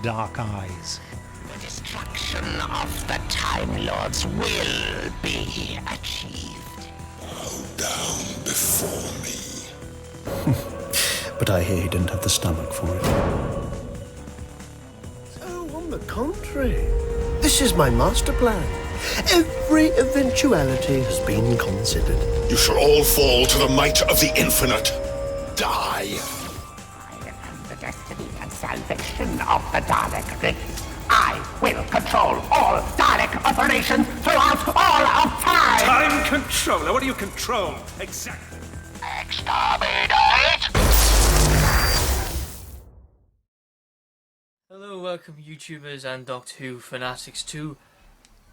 Dark Eyes. The destruction of the Time Lords will be achieved. Bow down before me. But I hear he didn't have the stomach for it. So, on the contrary, this is my master plan. Every eventuality has been considered. You shall all fall to the might of the infinite. Die. I am the destiny and salvation of the Dalek race. I will control all Dalek operations throughout all of time! Time controller? What do you control? Exactly. Exterminate! Hello, welcome YouTubers and Doctor Who fanatics to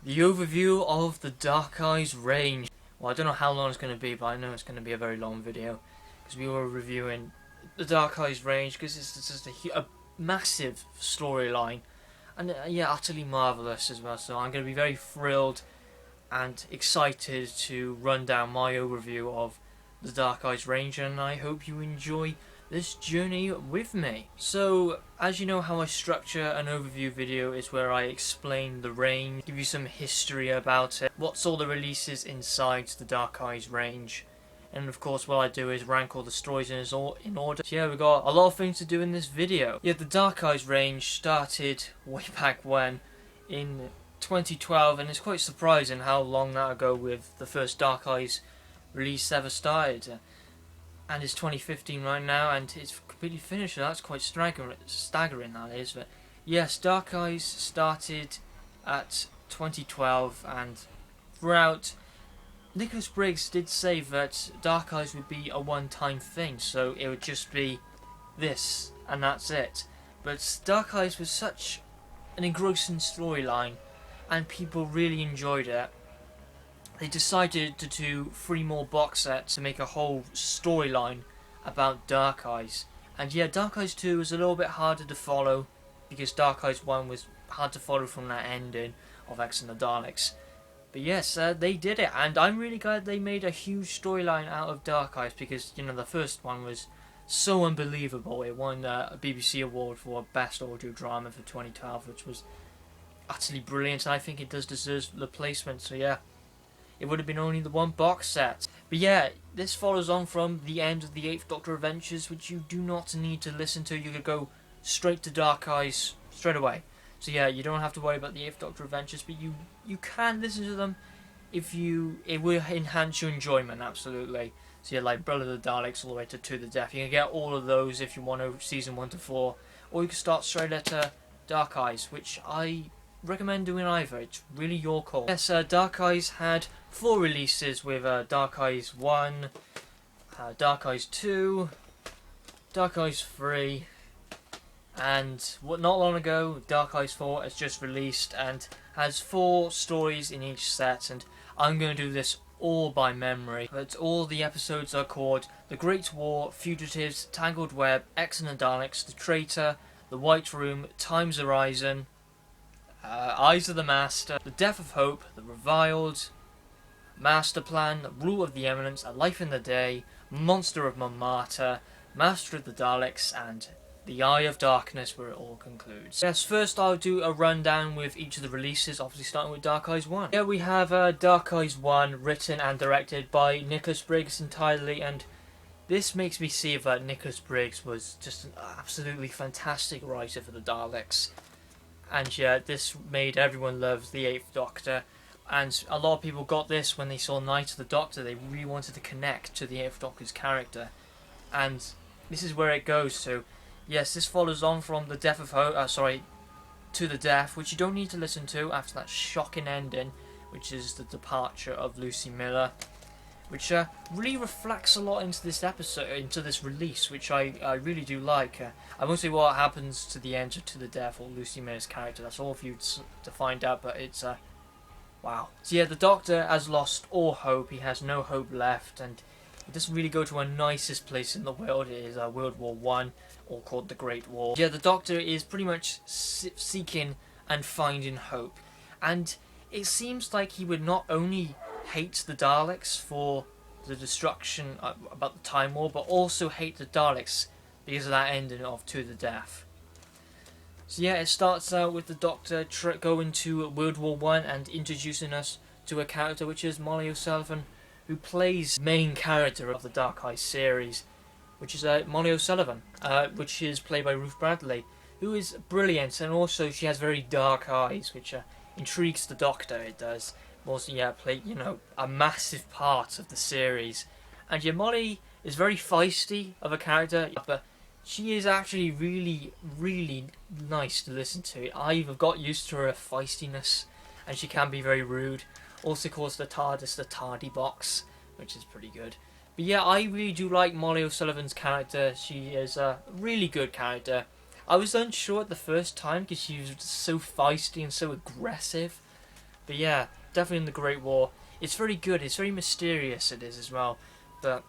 the overview of the Dark Eyes range. Well, I don't know how long it's going to be, but I know it's going to be a very long video because we were reviewing the Dark Eyes range because it's just a massive storyline and yeah, utterly marvellous as well. So I'm going to be very thrilled and excited to run down my overview of the Dark Eyes range, and I hope you enjoy this journey with me. So, as you know how I structure an overview video is where I explain the range, give you some history about it, what's all the releases inside the Dark Eyes range, and of course what I do is rank all the stories in order. So yeah, we've got a lot of things to do in this video. Yeah, the Dark Eyes range started way back when, in 2012, and it's quite surprising how long that ago with the first Dark Eyes release ever started. And it's 2015 right now, and it's completely finished, so that's quite staggering that is. But yes, Dark Eyes started at 2012, and throughout, Nicholas Briggs did say that Dark Eyes would be a one-time thing, so it would just be this, and that's it. But Dark Eyes was such an engrossing storyline, and people really enjoyed it. They decided to do 3 more box sets to make a whole storyline about Dark Eyes. And yeah, Dark Eyes 2 was a little bit harder to follow because Dark Eyes 1 was hard to follow from that ending of X and the Daleks. But yes, they did it, and I'm really glad they made a huge storyline out of Dark Eyes because, you know, the first one was so unbelievable. It won a BBC award for Best Audio Drama for 2012, which was utterly brilliant, and I think it does deserve the placement, so yeah. It would have been only the 1 box set. But yeah, this follows on from the end of the 8th Doctor Adventures, which you do not need to listen to. You could go straight to Dark Eyes straight away. So yeah, you don't have to worry about the 8th Doctor Adventures, but you can listen to them if it will enhance your enjoyment, absolutely. So yeah, like Brother of the Daleks all the way to the Death. You can get all of those if you want to season 1 to 4. Or you can start straight at Dark Eyes, which I recommend doing either. It's really your call. Yes, Dark Eyes had 4 releases with Dark Eyes 1, Dark Eyes 2, Dark Eyes 3, and not long ago Dark Eyes 4 has just released and has 4 stories in each set, and I'm going to do this all by memory. But all the episodes are called The Great War, Fugitives, Tangled Web, X and the Daleks, The Traitor, The White Room, Time's Horizon, Eyes of the Master, The Death of Hope, The Reviled, Masterplan, The Rule of the Eminence, A Life in the Day, Monster of Montmartre, Master of the Daleks, and The Eye of Darkness, where it all concludes. Yes, first I'll do a rundown with each of the releases, obviously starting with Dark Eyes 1. Here we have Dark Eyes 1, written and directed by Nicholas Briggs entirely, and this makes me see that Nicholas Briggs was just an absolutely fantastic writer for the Daleks. And yeah, this made everyone love the 8th Doctor. And a lot of people got this when they saw Night of the Doctor. They really wanted to connect to the 8th Doctor's character. And this is where it goes. So, yes, this follows on from The Death of Hope, To the Death, which you don't need to listen to after that shocking ending, which is the departure of Lucy Miller. Which really reflects a lot into this episode, into this release, which I really do like. I won't say what happens to the end of To the Death or Lucy Miller's character. That's all for you to find out, but it's wow. So yeah, the Doctor has lost all hope. He has no hope left, and he doesn't really go to a nicest place in the world. It is World War One, or called the Great War. Yeah, the Doctor is pretty much seeking and finding hope, and it seems like he would not only hate the Daleks for the destruction about the Time War, but also hate the Daleks because of that ending of To the Death. So yeah, it starts out with the Doctor going to World War One and introducing us to a character which is Molly O'Sullivan, who plays main character of the Dark Eyes series, which is Molly O'Sullivan, which is played by Ruth Bradley, who is brilliant, and also she has very dark eyes, which intrigues the Doctor. It does. Also, yeah, play a massive part of the series, and yeah, Molly is very feisty of a character, but she is actually really, really nice to listen to. I've got used to her feistiness, and she can be very rude. Also calls the TARDIS the Tardy Box, which is pretty good. But yeah, I really do like Molly O'Sullivan's character. She is a really good character. I was unsure at the first time because she was so feisty and so aggressive. But yeah, definitely in the Great War. It's very good. It's very mysterious, it is as well. But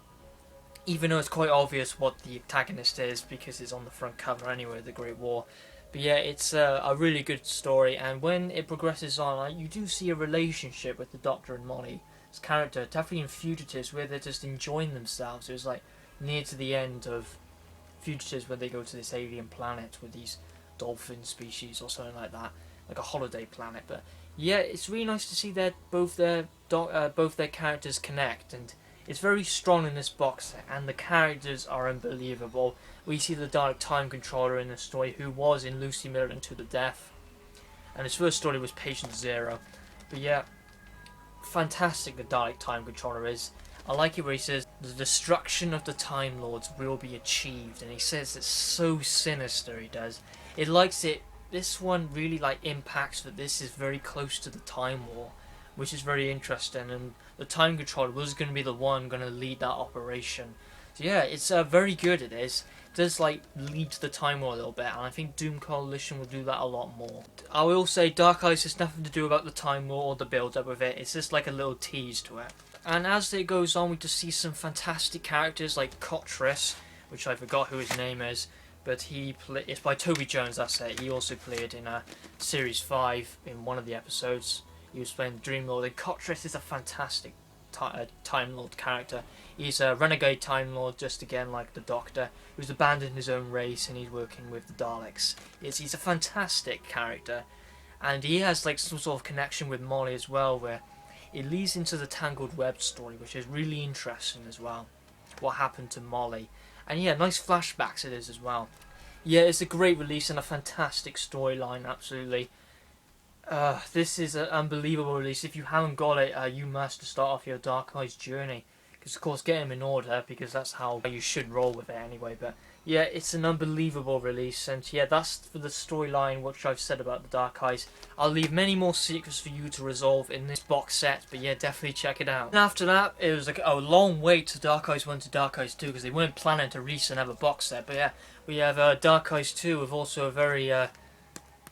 even though it's quite obvious what the antagonist is because it's on the front cover anyway, the Great War. But yeah, it's a really good story, and when it progresses on, you do see a relationship with the Doctor and Molly's character, definitely in Fugitives, where they're just enjoying themselves. It was like near to the end of Fugitives when they go to this alien planet with these dolphin species or something like that, like a holiday planet. But yeah, it's really nice to see that both their characters connect, and it's very strong in this box set, and the characters are unbelievable. We see the Dalek Time Controller in the story, who was in Lucy Milton to the Death, and his first story was Patient Zero. But yeah, fantastic the Dalek Time Controller is. I like it where he says the destruction of the Time Lords will be achieved, and he says it's so sinister. He does. It likes it. This one really impacts that this is very close to the Time War, which is very interesting, and the Time Controller was going to be the one going to lead that operation. So yeah, it's very good. It is. It does lead to the Time War a little bit, and I think Doom Coalition will do that a lot more. I will say Dark Eyes has nothing to do about the Time War or the build-up of it. It's just like a little tease to it. And as it goes on, we just see some fantastic characters like Cotris, which I forgot who his name is, but it's by Toby Jones. That's it. He also played in Series 5 in one of the episodes. He was playing Dream Lord, and Cotris is a fantastic Time Lord character. He's a renegade Time Lord, just again like the Doctor, who's abandoned his own race and he's working with the Daleks. He's a fantastic character, and he has some sort of connection with Molly as well, where it leads into the Tangled Web story, which is really interesting as well. What happened to Molly, and yeah, nice flashbacks it is as well. Yeah, it's a great release and a fantastic storyline, absolutely. This is an unbelievable release. If you haven't got it, you must start off your Dark Eyes journey. Because, of course, get them in order, because that's how you should roll with it anyway. But, yeah, it's an unbelievable release. And, yeah, that's for the storyline, which I've said about the Dark Eyes. I'll leave many more secrets for you to resolve in this box set. But, yeah, definitely check it out. And after that, it was a long wait to Dark Eyes 1 to Dark Eyes 2, because they weren't planning to release another box set. But, yeah, we have Dark Eyes 2 with also a very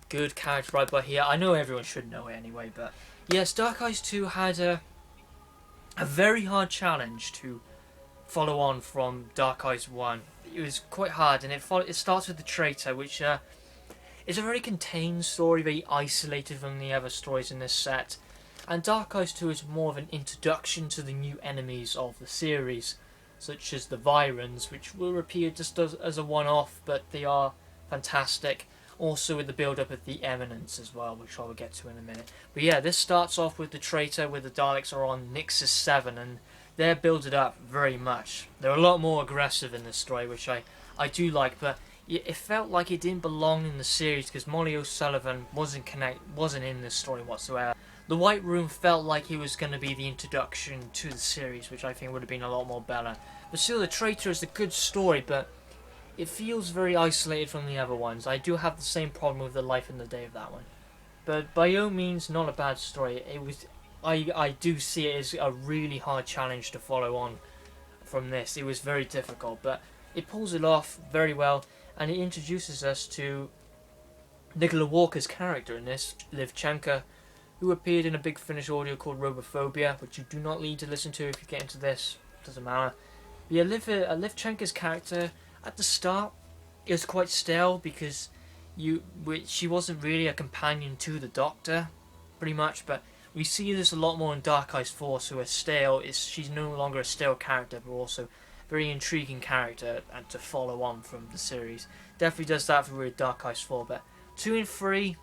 good character right by here. I know everyone should know it anyway, but yes, Dark Eyes 2 had a very hard challenge to follow on from Dark Eyes 1. It was quite hard, and it starts with the Traitor, which is a very contained story, very isolated from the other stories in this set. And Dark Eyes 2 is more of an introduction to the new enemies of the series, such as the Virons, which will appear just as a one-off, but they are fantastic. Also with the build-up of the Eminence as well, which I will get to in a minute. But yeah, this starts off with the Traitor, where the Daleks are on Nixus 7, and they're built up very much. They're a lot more aggressive in this story, which I do like, but it felt like it didn't belong in the series, because Molly O'Sullivan wasn't in this story whatsoever. The White Room felt like it was going to be the introduction to the series, which I think would have been a lot more better. But still, the Traitor is a good story, but it feels very isolated from the other ones. I do have the same problem with the Life and the Day of that one. But by no means not a bad story. I do see it as a really hard challenge to follow on from this. It was very difficult, but it pulls it off very well, and it introduces us to Nicola Walker's character in this, Liv Chenka, who appeared in a Big Finish audio called Robophobia, which you do not need to listen to if you get into this. Doesn't matter. But yeah, Liv Chenka's character at the start, it was quite stale because she wasn't really a companion to the Doctor, pretty much. But we see this a lot more in Dark Eyes 4, so she's no longer a stale character, but also a very intriguing character and to follow on from the series. Definitely does that for Dark Eyes 4, but 2 and 3,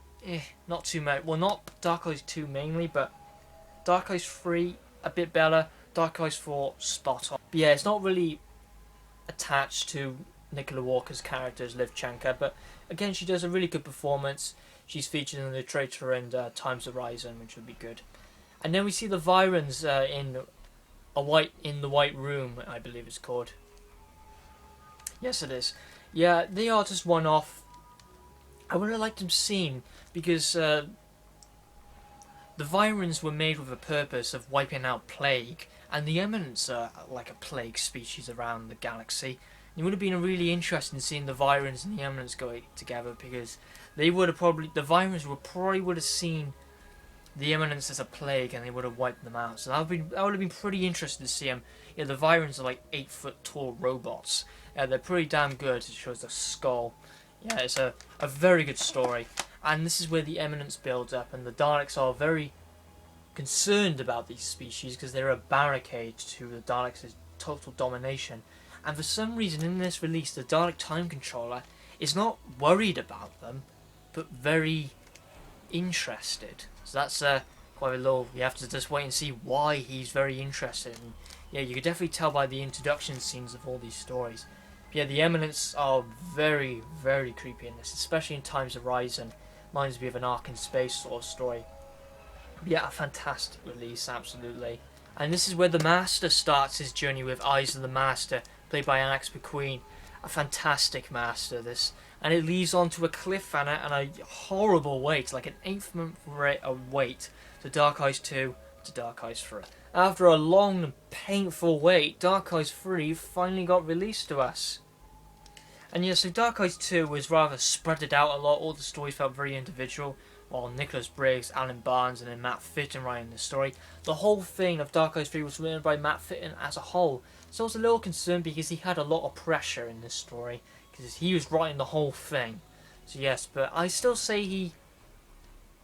not too much. Well, not Dark Eyes 2 mainly, but Dark Eyes 3 a bit better. Dark Eyes 4 spot on. But yeah, it's not really attached to Nicola Walker's character as Liv Chanka, but again, she does a really good performance. She's featured in the Traitor and Times Horizon, which would be good. And then we see the Virons in the White Room, I believe it's called. Yes, it is. Yeah, they are just one-off. I would have liked them seen because the Virons were made with a purpose of wiping out plague, and the Eminence are like a plague species around the galaxy. It would have been really interesting seeing the Virons and the Eminence go together, because they would have the Virons would have seen the Eminence as a plague and they would have wiped them out. So that would have been pretty interesting to see them. Yeah, the Virons are like 8 foot tall robots. Yeah, they're pretty damn good. It shows the skull. Yeah, it's a very good story. And this is where the Eminence builds up, and the Daleks are very concerned about these species because they're a barricade to the Daleks' total domination. And for some reason in this release, the Dalek Time Controller is not worried about them, but very interested. So that's quite a little. You have to just wait and see why he's very interested. And yeah, you could definitely tell by the introduction scenes of all these stories. But yeah, the Eminence are very, very creepy in this, especially in Times Horizon. Reminds me of an Ark in Space sort of story. But yeah, a fantastic release, absolutely. And this is where the Master starts his journey with Eyes of the Master, played by Alex McQueen. A fantastic Master, this. And it leads on to a cliffhanger and a horrible wait, like an 8th-month wait, to Dark Eyes 2 to Dark Eyes 3. After a long and painful wait, Dark Eyes 3 finally got released to us. And yeah, so Dark Eyes 2 was rather spread out a lot. All the stories felt very individual, while Nicholas Briggs, Alan Barnes, and then Matt Fitton writing the story. The whole thing of Dark Eyes 3 was written by Matt Fitton as a whole. So I was a little concerned because he had a lot of pressure in this story, because he was writing the whole thing. So yes, but I still say he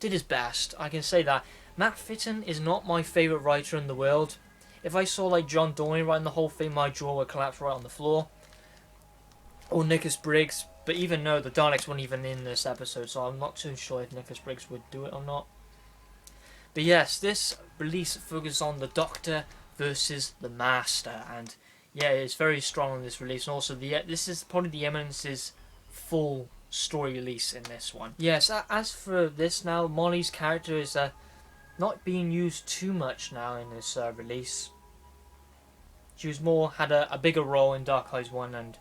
did his best. I can say that. Matt Fitton is not my favourite writer in the world. If I saw like John Doyle writing the whole thing, my jaw would collapse right on the floor. Or Nicholas Briggs. But even though the Daleks weren't even in this episode, so I'm not too sure if Nicholas Briggs would do it or not. But yes, this release focuses on the Doctor versus the Master, and yeah, it's very strong in this release. And also, this is probably the Eminence's full story release in this one. Yes, as for this now, Molly's character is not being used too much now in this release. She was had a bigger role in Dark Eyes 1 and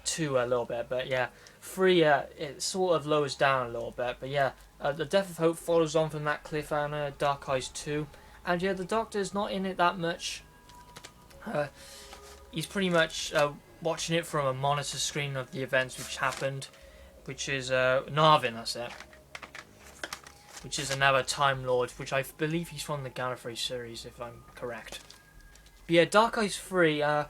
2 a little bit, but yeah, 3 it sort of lowers down a little bit. But yeah, the Death of Hope follows on from that cliffhanger, Dark Eyes 2, and yeah, the Doctor's not in it that much. He's pretty much watching it from a monitor screen of the events which happened, which is Narvin, that's it, which is another Time Lord, which I believe he's from the Gallifrey series, if I'm correct. But yeah, Dark Eyes 3, a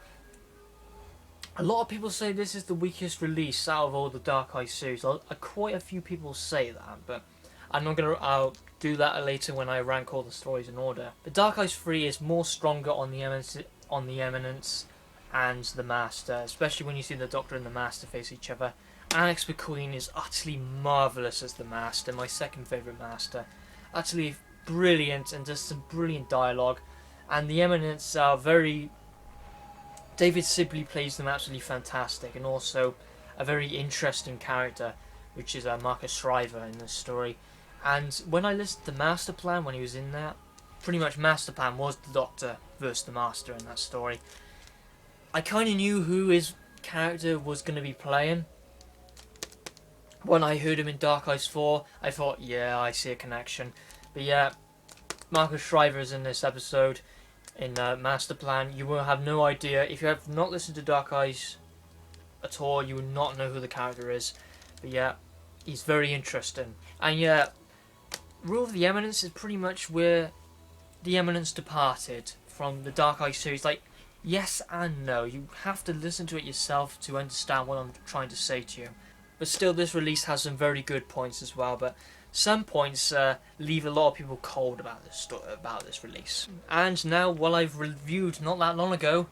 lot of people say this is the weakest release out of all the Dark Eyes series. Quite a few people say that, but I'm not gonna. I'll do that later when I rank all the stories in order. But Dark Eyes 3 is more stronger on the Eminence and the Master, especially when you see the Doctor and the Master face each other. Alex McQueen is utterly marvellous as the Master, my second favourite Master. Utterly brilliant and just some brilliant dialogue. And the Eminence are very. David Sibley plays them absolutely fantastic, and also a very interesting character, which is Marcus Shriver in this story. And when I listened to Masterplan when he was in there, pretty much Masterplan was the Doctor versus the Master in that story. I kind of knew who his character was going to be playing. When I heard him in Dark Eyes 4, I thought, yeah, I see a connection. But yeah, Marcus Shriver is in this episode. In Masterplan, you will have no idea. If you have not listened to Dark Eyes at all, you will not know who the character is. But yeah, he's very interesting. And yeah, Rule of the Eminence is pretty much where the Eminence departed from the Dark Eyes series. Like, yes and no. You have to listen to it yourself to understand what I'm trying to say to you. But still, this release has some very good points as well. But some points leave a lot of people cold about this release. And now, what I've reviewed not that long ago,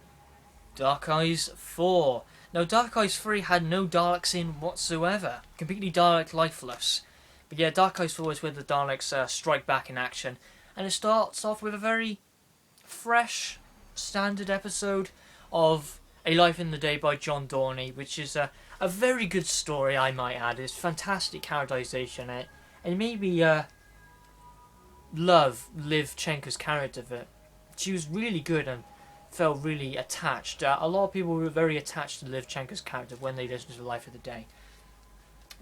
Dark Eyes 4. Now, Dark Eyes 3 had no Daleks in whatsoever, completely Dalek lifeless. But yeah, Dark Eyes 4 is where the Daleks strike back in action, and it starts off with a very fresh, standard episode of A Life in the Day by John Dorney, which is a very good story, I might add. It's fantastic characterization, and made me love Liv Chenko's character of it. She was really good and felt really attached. A lot of people were very attached to Liv Chenko's character when they listened to Life of the Day.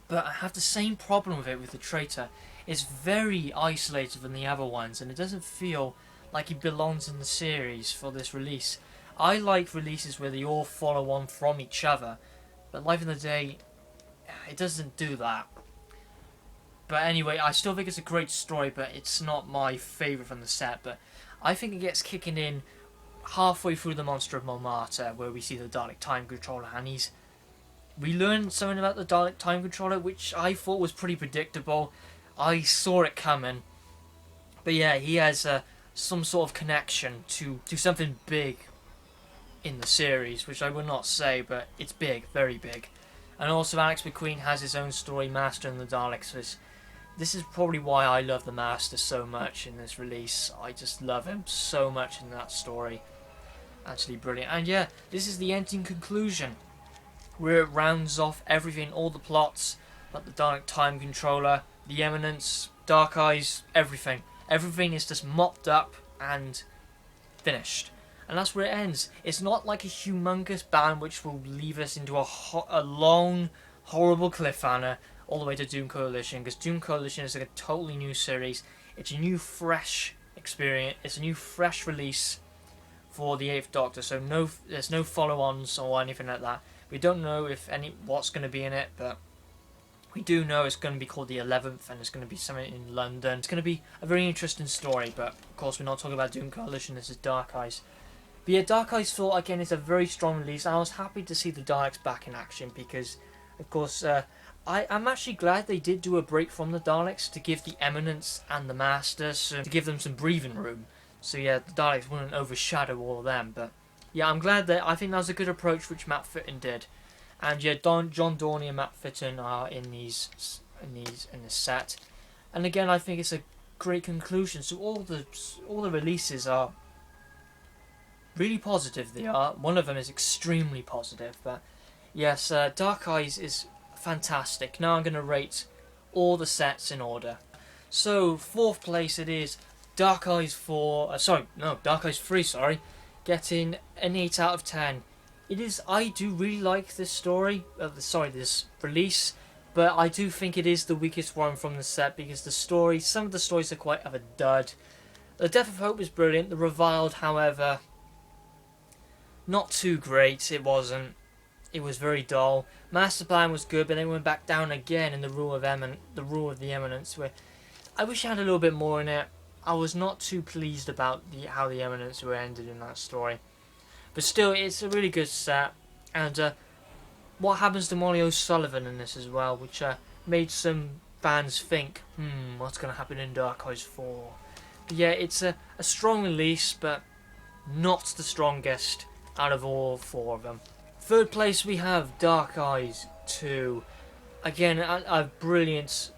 But I have the same problem with it with the Traitor. It's very isolated from the other ones, and it doesn't feel like it belongs in the series for this release. I like releases where they all follow on from each other, but Life in the Day, it doesn't do that. But anyway, I still think it's a great story, but it's not my favourite from the set. But I think it gets kicking in halfway through the Monster of Montmartre, where we see the Dalek Time Controller, and we learned something about the Dalek Time Controller, which I thought was pretty predictable. I saw it coming. But yeah, he has some sort of connection to something big in the series, which I will not say, but it's big, very big. And also Alex McQueen has his own story, Master and the Daleks. This is probably why I love the Master so much in this release. I just love him so much in that story. Actually brilliant. And yeah, this is the ending conclusion, where it rounds off everything, all the plots, like the Dalek Time Controller, the Eminence, Dark Eyes, everything. Everything is just mopped up and finished. And that's where it ends. It's not like a humongous ban which will leave us into a long, horrible cliffhanger all the way to Doom Coalition, because Doom Coalition is like a totally new series. It's a new, fresh experience. It's a new, fresh release for the 8th Doctor, so there's no follow-ons or anything like that. We don't know what's going to be in it, but we do know it's going to be called the 11th, and it's going to be something in London. It's going to be a very interesting story, but of course we're not talking about Doom Coalition, this is Dark Eyes. But yeah, Dark Eyes 4, again, is a very strong release, and I was happy to see the Daleks back in action, because, of course, I'm actually glad they did do a break from the Daleks to give the Eminence and the Masters, to give them some breathing room. So yeah, the Daleks wouldn't overshadow all of them, but yeah, I'm glad I think that was a good approach which Matt Fitton did. And yeah, John Dorney and Matt Fitton are in this set. And again, I think it's a great conclusion. So all the releases are really positive. They are. One of them is extremely positive. But yes, Dark Eyes is fantastic. Now I'm going to rate all the sets in order. So 4th place it is Dark Eyes 3. Getting an 8 out of 10. I do really like this story, this release, but I do think it is the weakest one from the set, because some of the stories are quite of a dud. The Death of Hope is brilliant. The Reviled, however, not too great. It wasn't. It was very dull. Masterplan was good, but then went back down again in the Rule of the Eminence, where I wish I had a little bit more in it. I was not too pleased about how the Eminence were ended in that story. But still, it's a really good set. And what happens to Molly O'Sullivan in this as well, which made some fans think, what's going to happen in Dark Eyes 4? But yeah, it's a strong release, but not the strongest out of all 4 of them. 3rd place we have Dark Eyes 2. Again, a brilliant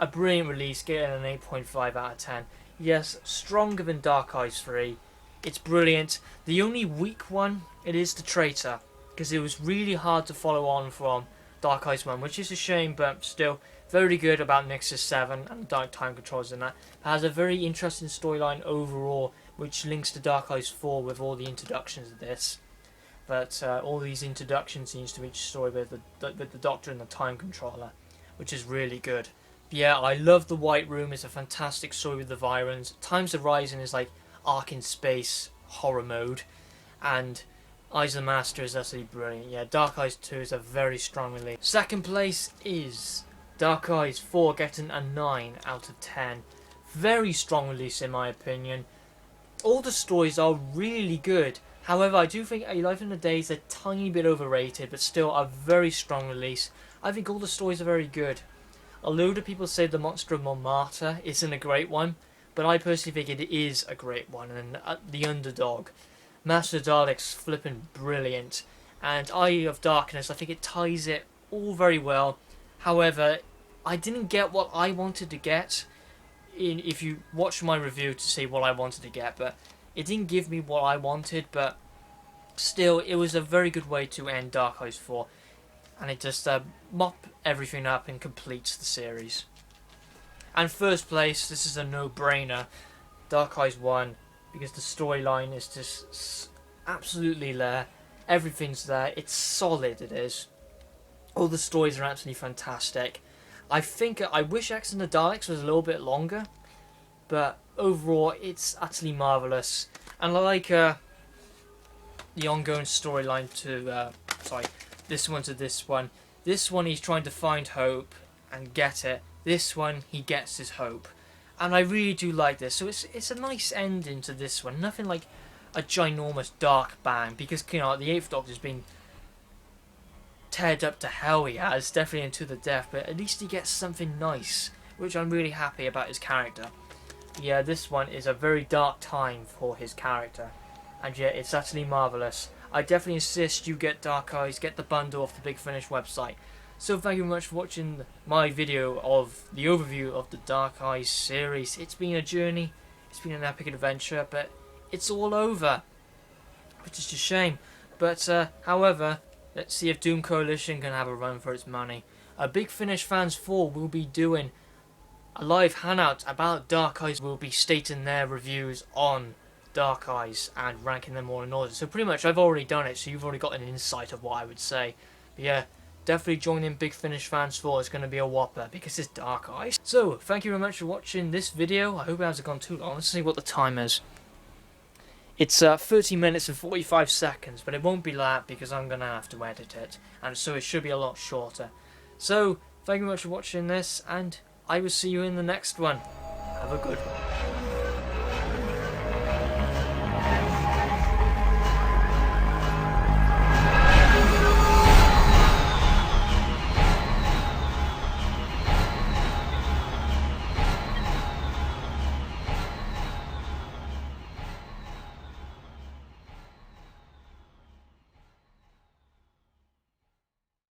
release, getting an 8.5 out of 10. Yes, stronger than Dark Eyes 3. It's brilliant. The only weak one, it is the Traitor, because it was really hard to follow on from Dark Eyes 1, which is a shame, but still very good about Nexus 7 and Dark Time Controls in that. It has a very interesting storyline overall, which links to Dark Eyes 4 with all the introductions of this. But all these introductions seems to each story with the Doctor and the Time Controller, which is really good. But yeah, I love the White Room. It's a fantastic story with the Virons. Times of Rising is like Ark in space horror mode, and Eyes of the Master is absolutely brilliant. Yeah, Dark Eyes 2 is a very strong release. 2nd place is Dark Eyes 4, getting a 9 out of 10. Very strong release in my opinion. All the stories are really good. However, I do think A Life in the Day is a tiny bit overrated, but still a very strong release. I think all the stories are very good. A load of people say the Monster of Montmartre isn't a great one, but I personally think it is a great one, and the underdog. Master Daleks flipping brilliant, and Eye of Darkness, I think it ties it all very well. However, I didn't get what I wanted to get. If you watch my review to see what I wanted to get, but it didn't give me what I wanted, but still, it was a very good way to end Dark Eyes 4, and it just mop everything up and completes the series. And first place, this is a no-brainer, Dark Eyes 1, because the storyline is just absolutely there. Everything's there. It's solid, it is. All the stories are absolutely fantastic. I wish X and the Daleks was a little bit longer, but overall, it's utterly marvellous. And I like the ongoing storyline to, this one to this one. This one, he's trying to find hope and get it. This one, he gets his hope. And I really do like this. So it's a nice ending to this one. Nothing like a ginormous dark bang, because, you know, the 8th Doctor's been teared up to hell, he has, definitely into the death, but at least he gets something nice, which I'm really happy about his character. Yeah, this one is a very dark time for his character, and yet it's utterly marvellous. I definitely insist you get Dark Eyes, get the bundle off the Big Finish website. So thank you very much for watching my video of the overview of the Dark Eyes series. It's been a journey, it's been an epic adventure, but it's all over, which is a shame. But however, let's see if Doom Coalition can have a run for its money. Big Finish Fans 4 will be doing a live hangout about Dark Eyes. Will be stating their reviews on Dark Eyes and ranking them all in order. So pretty much I've already done it, so you've already got an insight of what I would say. But yeah, definitely join in Big Finish Fans 4. It's going to be a whopper because it's Dark Eyes. So thank you very much for watching this video. I hope it hasn't gone too long. Let's see what the time is. It's 30 minutes and 45 seconds, but it won't be that because I'm going to have to edit it, and so it should be a lot shorter. So, thank you very much for watching this, and I will see you in the next one. Have a good one.